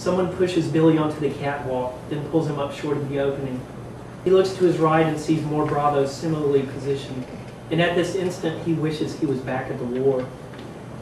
Someone pushes Billy onto the catwalk, then pulls him up short of the opening. He looks to his right and sees more bravos similarly positioned, and at this instant he wishes he was back at the war.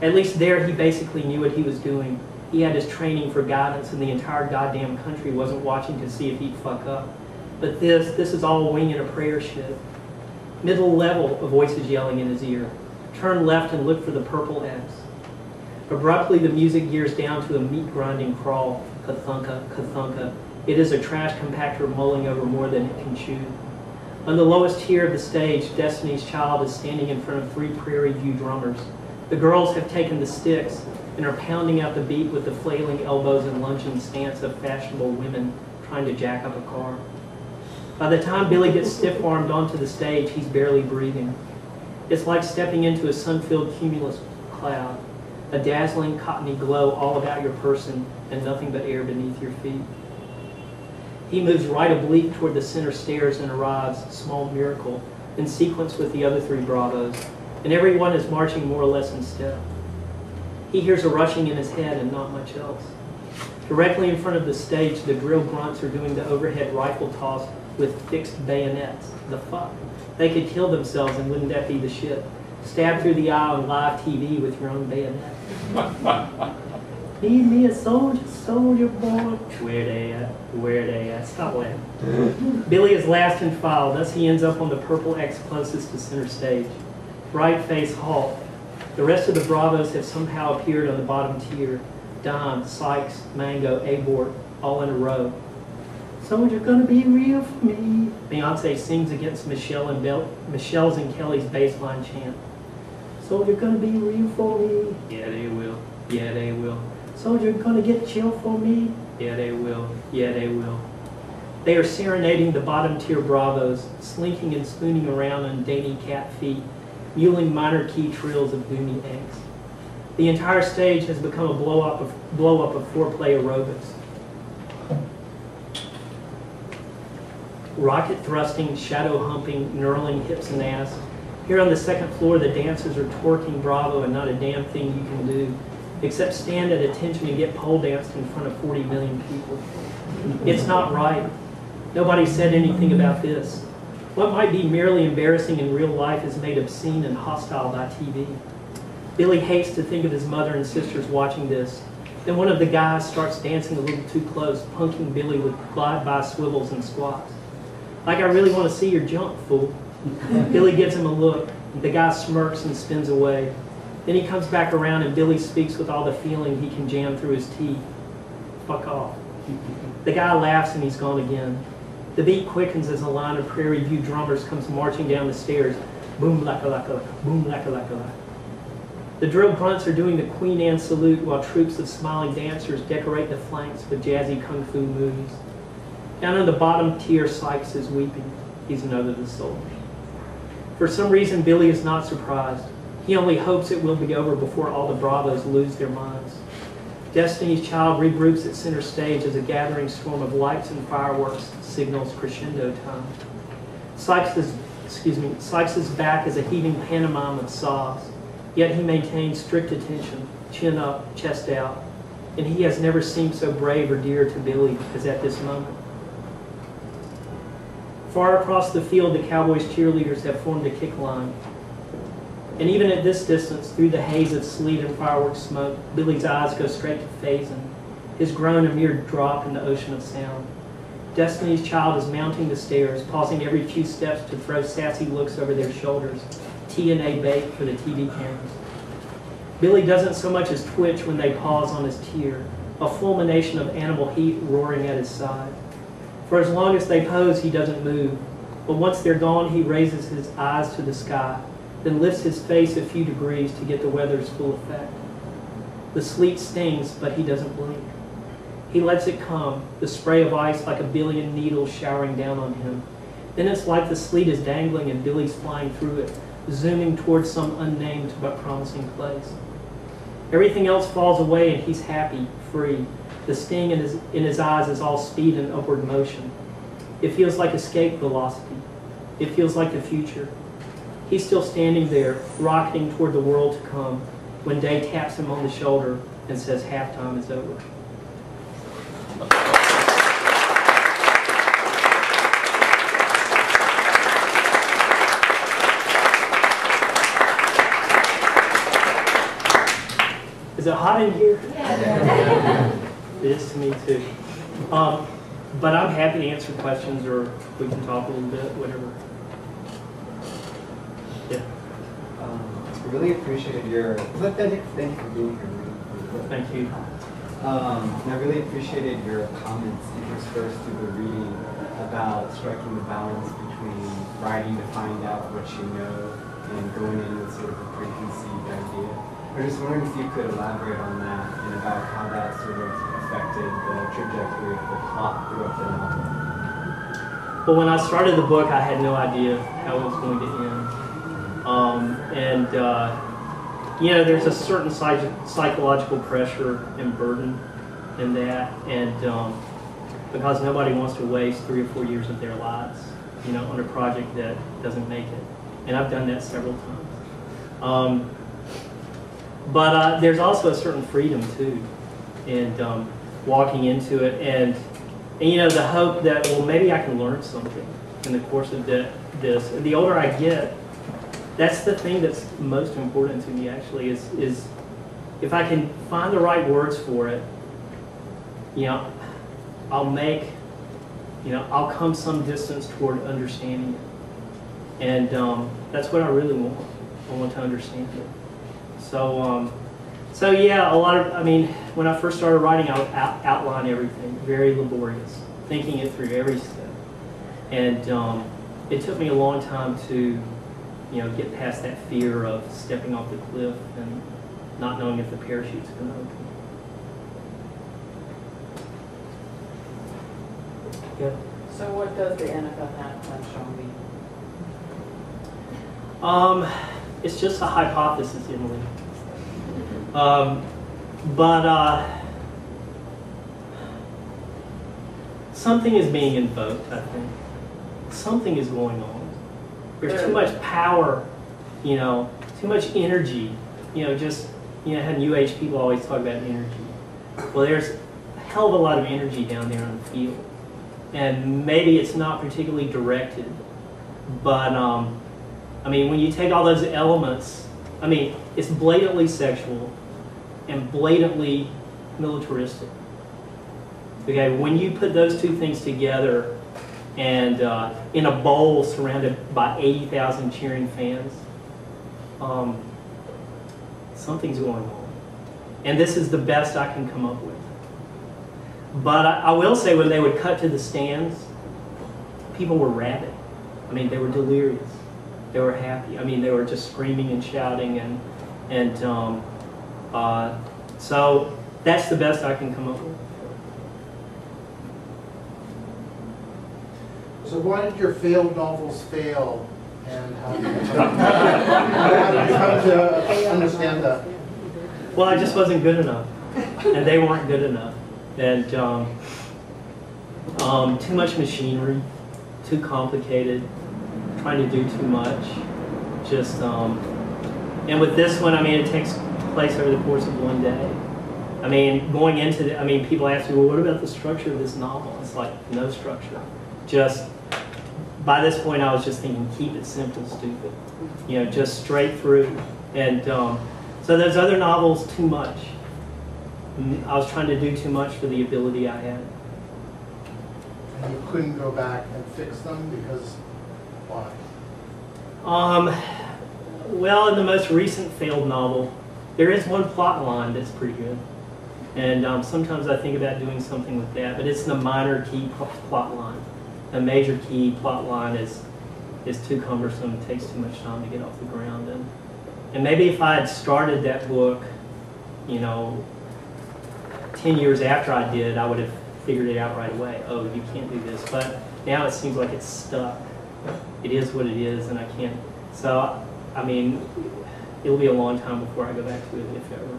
At least there he basically knew what he was doing. He had his training for guidance, and the entire goddamn country wasn't watching to see if he'd fuck up. But this is all wing and a prayer shit. Middle level, a voice is yelling in his ear. Turn left and look for the purple X. Abruptly, the music gears down to a meat-grinding crawl. Ka-thunka, ka-thunka. It is a trash compactor mulling over more than it can chew. On the lowest tier of the stage, Destiny's Child is standing in front of 3 Prairie View drummers. The girls have taken the sticks and are pounding out the beat with the flailing elbows and lunging stance of fashionable women trying to jack up a car. By the time Billy gets stiff-armed onto the stage, he's barely breathing. It's like stepping into a sun-filled cumulus cloud, a dazzling cottony glow all about your person and nothing but air beneath your feet. He moves right oblique toward the center stairs and arrives, small miracle, in sequence with the other 3 bravos, and everyone is marching more or less in step. He hears a rushing in his head and not much else. Directly in front of the stage, the drill grunts are doing the overhead rifle toss with fixed bayonets. The fuck? They could kill themselves, and wouldn't that be the shit? Stab through the eye on live TV with your own bayonet. Need me a soldier, soldier boy. Where they at? Where they at? Stop laughing. Billy is last in file, thus he ends up on the purple X closest to center stage. Bright face halt. The rest of the bravos have somehow appeared on the bottom tier. Don, Sykes, Mango, Abort, all in a row. Soldier gonna be real for me. Beyonce sings against Michelle's and Kelly's baseline chant. Soldier gonna be real for me. Yeah, they will. Yeah, they will. Soldier gonna get chill for me. Yeah, they will. Yeah, they will. They are serenading the bottom tier bravos, slinking and spooning around on dainty cat feet, muling minor key trills of boomy eggs. The entire stage has become a blow-up of foreplay aerobics. Rocket thrusting, shadow humping, knurling hips and ass. Here on the second floor, the dancers are twerking bravo and not a damn thing you can do, except stand at attention and get pole danced in front of 40 million people. It's not right. Nobody said anything about this. What might be merely embarrassing in real life is made obscene and hostile by TV. Billy hates to think of his mother and sisters watching this. Then one of the guys starts dancing a little too close, punking Billy with glide-by swivels and squats. Like, I really want to see your jump, fool. Billy gives him a look. The guy smirks and spins away. Then he comes back around and Billy speaks with all the feeling he can jam through his teeth. Fuck off. The guy laughs and he's gone again. The beat quickens as a line of Prairie View drummers comes marching down the stairs. Boom, laka, laka, boom, laka, laka, laka. The drill grunts are doing the Queen Anne salute while troops of smiling dancers decorate the flanks with jazzy kung fu moves. Down on the bottom tier, Sykes is weeping. He's another of the soldiers. For some reason, Billy is not surprised. He only hopes it will be over before all the bravos lose their minds. Destiny's Child regroups at center stage as a gathering storm of lights and fireworks signals crescendo time. Sykes' back is a heaving pantomime of sobs, yet he maintains strict attention, chin up, chest out, and he has never seemed so brave or dear to Billy as at this moment. Far across the field, the Cowboys cheerleaders have formed a kick line. And even at this distance, through the haze of sleet and fireworks smoke, Billy's eyes go straight to phasing, his groan a mere drop in the ocean of sound. Destiny's Child is mounting the stairs, pausing every few steps to throw sassy looks over their shoulders, T&A bait for the TV cameras. Billy doesn't so much as twitch when they pause on his tier, a fulmination of animal heat roaring at his side. For as long as they pose, he doesn't move, but once they're gone, he raises his eyes to the sky, then lifts his face a few degrees to get the weather's full effect. The sleet stings, but he doesn't blink. He lets it come, the spray of ice like a billion needles showering down on him. Then it's like the sleet is dangling and Billy's flying through it, zooming towards some unnamed but promising place. Everything else falls away and he's happy, free. The sting in his eyes is all speed and upward motion. It feels like escape velocity. It feels like the future. He's still standing there, rocketing toward the world to come, when Day taps him on the shoulder and says halftime is over. Is it hot in here? Yeah. It is to me too. But I'm happy to answer questions, or we can talk a little bit, whatever. Yeah. I really appreciated your. Thank you for being here. Thank you. And I really appreciated your comments interspersed through the reading about striking the balance between writing to find out what you know and going in with sort of a preconceived idea. I was just wondering if you could elaborate on that and about how that sort of affected the trajectory of the plot throughout the novel. Well, when I started the book, I had no idea how it was going to end. You know, there's a certain psychological pressure and burden in that, and because nobody wants to waste 3 or 4 years of their lives, you know, on a project that doesn't make it. And I've done that several times. But there's also a certain freedom too, in walking into it, and you know, the hope that, well, maybe I can learn something in the course of this. The older I get, that's the thing that's most important to me, actually, is if I can find the right words for it, you know, I'll come some distance toward understanding it. And that's what I really want. I want to understand it. So yeah, I mean, when I first started writing, I would outline everything, very laborious, thinking it through every step. And it took me a long time to, you know, get past that fear of stepping off the cliff and not knowing if the parachute's going to open. Yeah. So what does the NFL halftime show mean? It's just a hypothesis, Emily. Something is being invoked, I think. Something is going on. There's too much power, you know, too much energy. You know, just, you know, how New Age people always talk about energy. Well, there's a hell of a lot of energy down there on the field. And maybe it's not particularly directed, but I mean, when you take all those elements, I mean, it's blatantly sexual and blatantly militaristic. Okay, when you put those two things together and in a bowl surrounded by 80,000 cheering fans, something's going on. And this is the best I can come up with. But I will say, when they would cut to the stands, people were rabid. I mean, they were delirious. They were happy. I mean, they were just screaming and shouting, and so that's the best I can come up with. So why did your failed novels fail, and how did you come to understand that? Well, I just wasn't good enough, and they weren't good enough, and too much machinery, too complicated, trying to do too much, just and with this one, I mean, it takes place over the course of one day. I mean, going into it, I mean, people ask me, well, what about the structure of this novel? It's like, no structure. Just, by this point, I was just thinking, keep it simple, stupid. You know, just straight through. And so those other novels, too much. I was trying to do too much for the ability I had. And you couldn't go back and fix them because why? Well, in the most recent failed novel, there is one plot line that's pretty good. And sometimes I think about doing something with that, but it's the minor key plot line. A major key plot line is too cumbersome, it takes too much time to get off the ground. And maybe if I had started that book, you know, 10 years after I did, I would have figured it out right away. Oh, you can't do this. But now it seems like it's stuck. It is what it is, and I can't. So, I mean, it'll be a long time before I go back to it, if ever.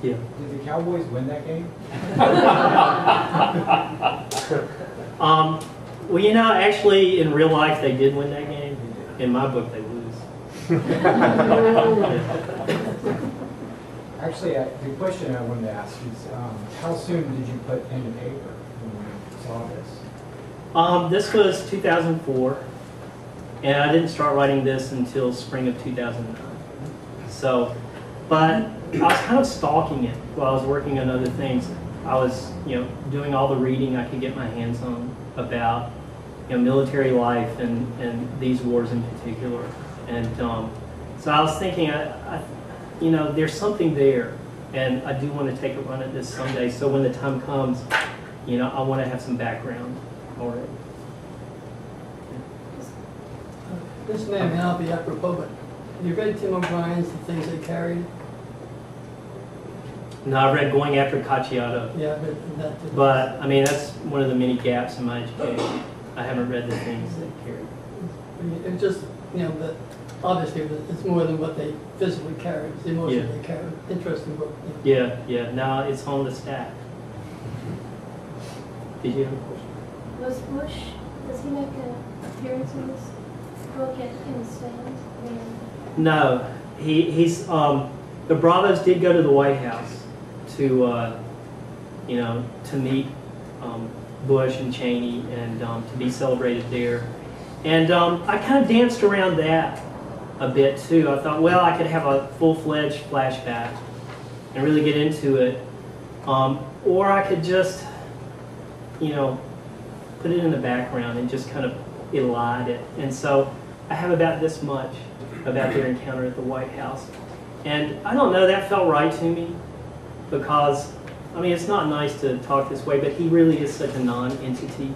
Yeah. Did the Cowboys win that game? Well, you know, actually, in real life, they did win that game. In my book, they lose. Actually, the question I wanted to ask is, how soon did you put pen to paper when you saw this? This was 2004, and I didn't start writing this until spring of 2009. So, but I was kind of stalking it while I was working on other things. I was, doing all the reading I could get my hands on about, military life and these wars in particular. And so I was thinking, there's something there, and I do want to take a run at this someday. So when the time comes, I want to have some background already. This may or may not be apropos, but have you read Tim O'Brien's The Things They Carried? No, I read Going After Cacciato, Yeah, I read that too. but I mean that's one of the many gaps in my education. I haven't read the things they carry. It's just, that obviously it's more than what they physically carry, it's the emotion they carry. Interesting book. Yeah. No, it's on the stack. Did you have a question? Was Bush, does he make an appearance in this book in the stands? No, he's the Bravos did go to the White House to to meet Bush and Cheney and to be celebrated there, and I kind of danced around that a bit too. I thought, well, I could have a full-fledged flashback and really get into it, or I could just put it in the background and just kind of elide it. And so I have about this much about their encounter at the White House. And I don't know, that felt right to me because, I mean, it's not nice to talk this way, but he really is such a non-entity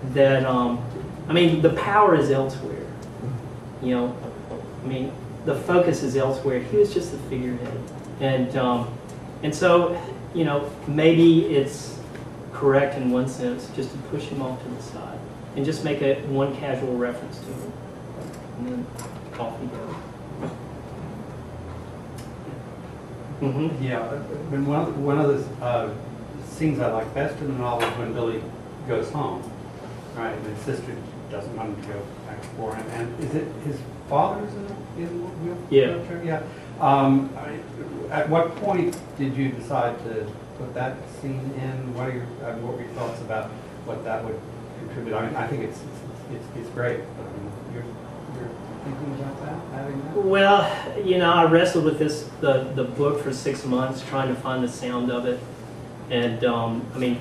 that, I mean, the power is elsewhere. I mean, the focus is elsewhere. He was just the figurehead. And so, maybe it's correct in one sense just to push him off to the side and just make one casual reference to him. And then off he goes. Mm-hmm. Yeah, but one of the scenes I like best in the novel is when Billy goes home, right? And his sister doesn't want him to go back for him. And is it his father's in the wheelchair? Yeah. At what point did you decide to put that scene in? What were your thoughts about what that would contribute? I mean, I think it's great. You're thinking about that, adding that? Well, I wrestled with the book for 6 months trying to find the sound of it, and I mean,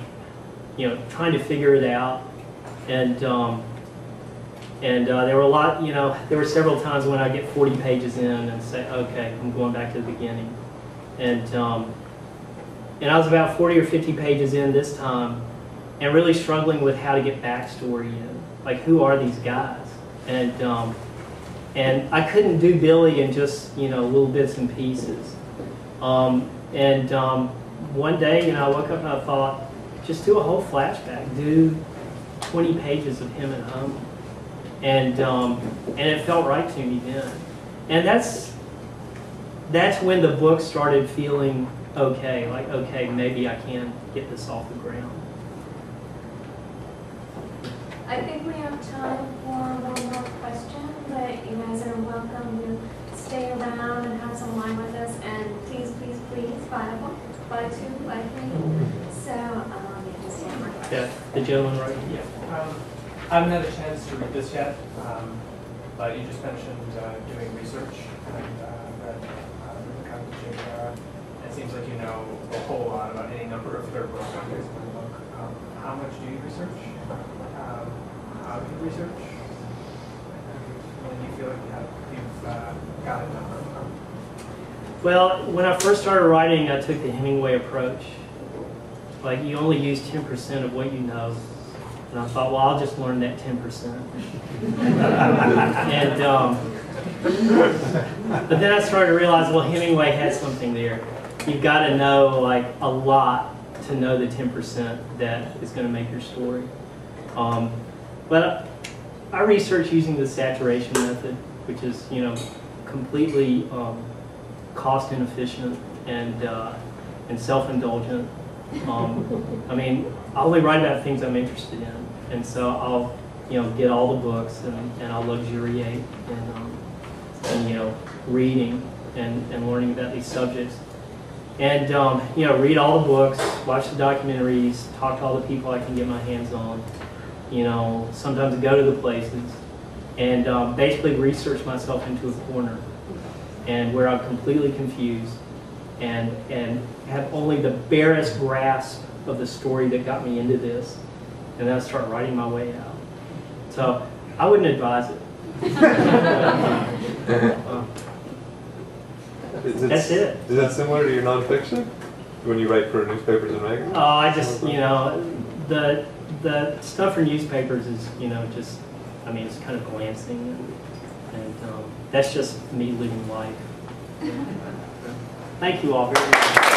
trying to figure it out, and there were a lot, there were several times when I get 40 pages in and say, okay, I'm going back to the beginning, and I was about 40 or 50 pages in this time, and really struggling with how to get backstory in, like who are these guys, and I couldn't do Billy in just, little bits and pieces. One day, I woke up and I thought, just do a whole flashback. Do 20 pages of him at home. And it felt right to me then. And that's when the book started feeling okay. Like, okay, maybe I can get this off the ground. I think we have time for one more question, but you guys are welcome to stay around and have some wine with us. And please, please, please buy a book, buy two, buy three. So, just stand right Yeah, the gentleman right here. Yeah. I haven't had a chance to read this yet, but you just mentioned doing research and read the kind of era. It seems like you know a whole lot about any number of third world countries in the book. How much do you research? How do you research? When do you feel like you've got it done? Well, when I first started writing, I took the Hemingway approach. Like, you only use 10% of what you know. And I thought, well, I'll just learn that 10%. But then I started to realize, well, Hemingway had something there. You've got to know, like, a lot to know the 10% that is going to make your story. But I research using the saturation method, which is, completely cost inefficient and self-indulgent. I mean, I only write about things I'm interested in, and so I'll, get all the books and I'll luxuriate in, reading and learning about these subjects, and read all the books, watch the documentaries, talk to all the people I can get my hands on, sometimes go to the places, and basically research myself into a corner, and where I'm completely confused and have only the barest grasp of the story that got me into this, and then I start writing my way out. So I wouldn't advise it. That's it. Is that similar to your nonfiction when you write for newspapers and magazines? Oh, I just, the stuff for newspapers is, just, I mean, it's kind of glancing, and that's just me living life. Thank you all very much.